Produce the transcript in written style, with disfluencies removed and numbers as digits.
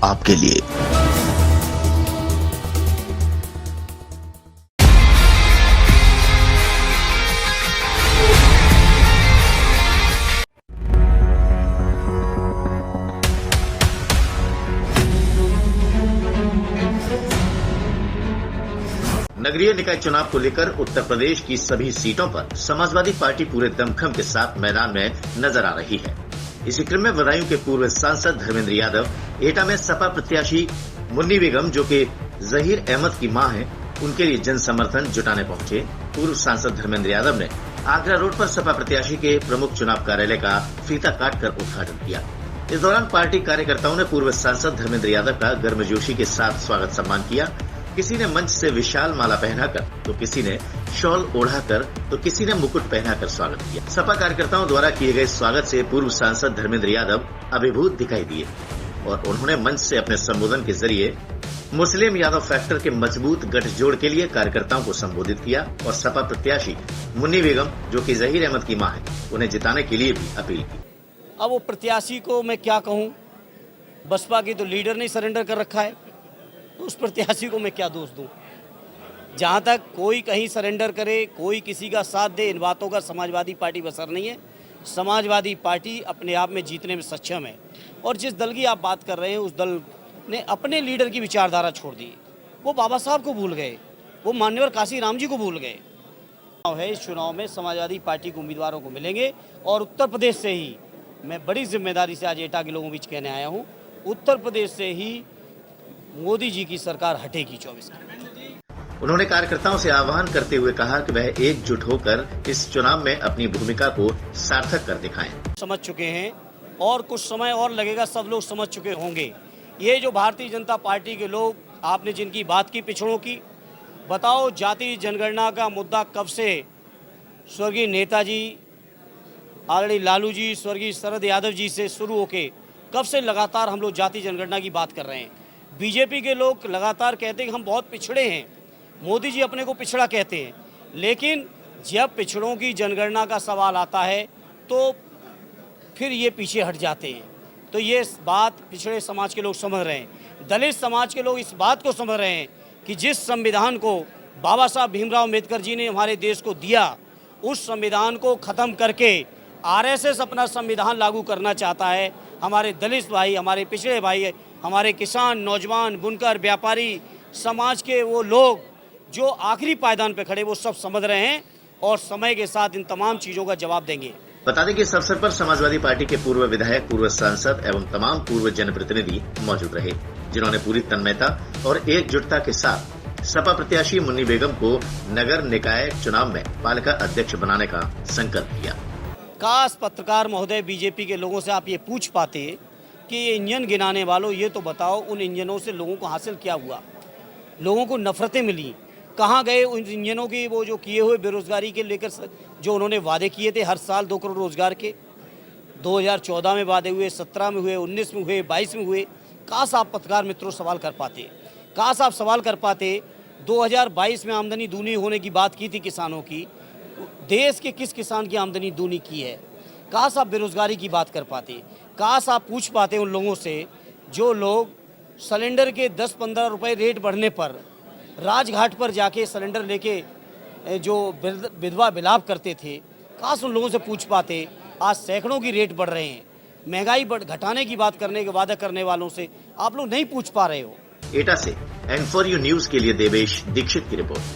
आपके लिए। नगरीय निकाय चुनाव को लेकर उत्तर प्रदेश की सभी सीटों पर समाजवादी पार्टी पूरे दमखम के साथ मैदान में नजर आ रही है। इसी क्रम में बदायूं के पूर्व सांसद धर्मेंद्र यादव, एटा में सपा प्रत्याशी मुन्नी बेगम जो कि जहीर अहमद की मां हैं, उनके लिए जन समर्थन जुटाने पहुंचे। पूर्व सांसद धर्मेंद्र यादव ने आगरा रोड पर सपा प्रत्याशी के प्रमुख चुनाव कार्यालय का फीता काटकर उद्घाटन किया। इस दौरान पार्टी कार्यकर्ताओं ने पूर्व सांसद धर्मेंद्र यादव का गर्मजोशी के साथ स्वागत सम्मान किया। किसी ने मंच से विशाल माला पहनाकर, तो किसी ने शॉल ओढ़ाकर, तो किसी ने मुकुट पहनाकर स्वागत किया। सपा कार्यकर्ताओं द्वारा किए गए स्वागत से पूर्व सांसद धर्मेंद्र यादव अभिभूत दिखाई दिए और उन्होंने मंच से अपने संबोधन के जरिए मुस्लिम यादव फैक्टर के मजबूत गठजोड़ के लिए कार्यकर्ताओं को संबोधित किया और सपा प्रत्याशी मुन्नी बेगम जो कि जहीर अहमद की मां है, उन्हें जिताने के लिए भी अपील की। अब वो प्रत्याशी को मैं क्या कहूं, बसपा की तो लीडर ने सरेंडर कर रखा है, तो उस प्रत्याशी को मैं क्या दोष दूं। जहां तक कोई कहीं सरेंडर करे, कोई किसी का साथ दे, इन बातों का समाजवादी पार्टी पर असर नहीं है। समाजवादी पार्टी अपने आप में जीतने में सक्षम है और जिस दल की आप बात कर रहे हैं उस दल ने अपने लीडर की विचारधारा छोड़ दी। वो बाबा साहब को भूल गए, वो मान्यवर काशीराम जी को भूल गए। है इस चुनाव में समाजवादी पार्टी के उम्मीदवारों को मिलेंगे और उत्तर प्रदेश से ही मैं बड़ी जिम्मेदारी से आज एटा के लोगों के बीच कहने आया हूँ, उत्तर प्रदेश से ही मोदी जी की सरकार हटेगी 24 में। उन्होंने कार्यकर्ताओं से आह्वान करते हुए कहा कि वह एकजुट होकर इस चुनाव में अपनी भूमिका को सार्थक कर दिखाएं। समझ चुके हैं और कुछ समय और लगेगा, सब लोग समझ चुके होंगे। ये जो भारतीय जनता पार्टी के लोग, आपने जिनकी बात की पिछड़ों की, बताओ जाति जनगणना का मुद्दा कब से स्वर्गीय नेताजी आदरणीय लालू जी, स्वर्गीय शरद यादव जी से शुरू होके कब से लगातार हम लोग जाति जनगणना की बात कर रहे हैं। बीजेपी के लोग लगातार कहते हैं कि हम बहुत पिछड़े हैं, मोदी जी अपने को पिछड़ा कहते हैं, लेकिन जब पिछड़ों की जनगणना का सवाल आता है तो फिर ये पीछे हट जाते हैं। तो ये बात पिछड़े समाज के लोग समझ रहे हैं, दलित समाज के लोग इस बात को समझ रहे हैं कि जिस संविधान को बाबा साहब भीमराव अम्बेडकर जी ने हमारे देश को दिया, उस संविधान को ख़त्म करके आरएसएस अपना संविधान लागू करना चाहता है। हमारे दलित भाई, हमारे पिछड़े भाई, हमारे किसान, नौजवान, बुनकर, व्यापारी, समाज के वो लोग जो आखिरी पायदान पे खड़े, वो सब समझ रहे हैं और समय के साथ इन तमाम चीज़ों का जवाब देंगे। बता दें कि इस अवसर पर समाजवादी पार्टी के पूर्व विधायक, पूर्व सांसद एवं तमाम पूर्व जनप्रतिनिधि मौजूद रहे, जिन्होंने पूरी तन्मयता और एकजुटता के साथ सपा प्रत्याशी मुन्नी बेगम को नगर निकाय चुनाव में पालिका अध्यक्ष बनाने का संकल्प किया। काश पत्रकार महोदय बीजेपी के लोगों से आप ये पूछ पाते कि ये इंजन गिनाने वालों, ये तो बताओ उन इंजनों से लोगों को हासिल क्या हुआ, लोगों को नफरतें मिली, कहाँ गए उन इंजनों की, वो जो किए हुए बेरोजगारी के लेकर जो उन्होंने वादे किए थे हर साल 2 करोड़ रोजगार के, 2014 में वादे हुए, 17 में हुए, 19 में हुए, 22 में हुए। काश आप पत्रकार मित्रों सवाल कर पाते, काश आप सवाल कर पाते। 2022 में आमदनी दूनी होने की बात की थी किसानों की, देश के किस किसान की आमदनी दूनी की है। काश आप बेरोजगारी की बात कर पाते, काश आप पूछ पाते उन लोगों से जो लोग सिलेंडर के 10-15 रुपए रेट बढ़ने पर राजघाट पर जाके सिलेंडर लेके जो विधवा विलाप करते थे। काश उन लोगों से पूछ पाते। आज सैकड़ों की रेट बढ़ रहे हैं, महंगाई घटाने की बात करने के वादा करने वालों से आप लोग नहीं पूछ पा रहे हो। एटा से N4U न्यूज के लिए देवेश दीक्षित की रिपोर्ट।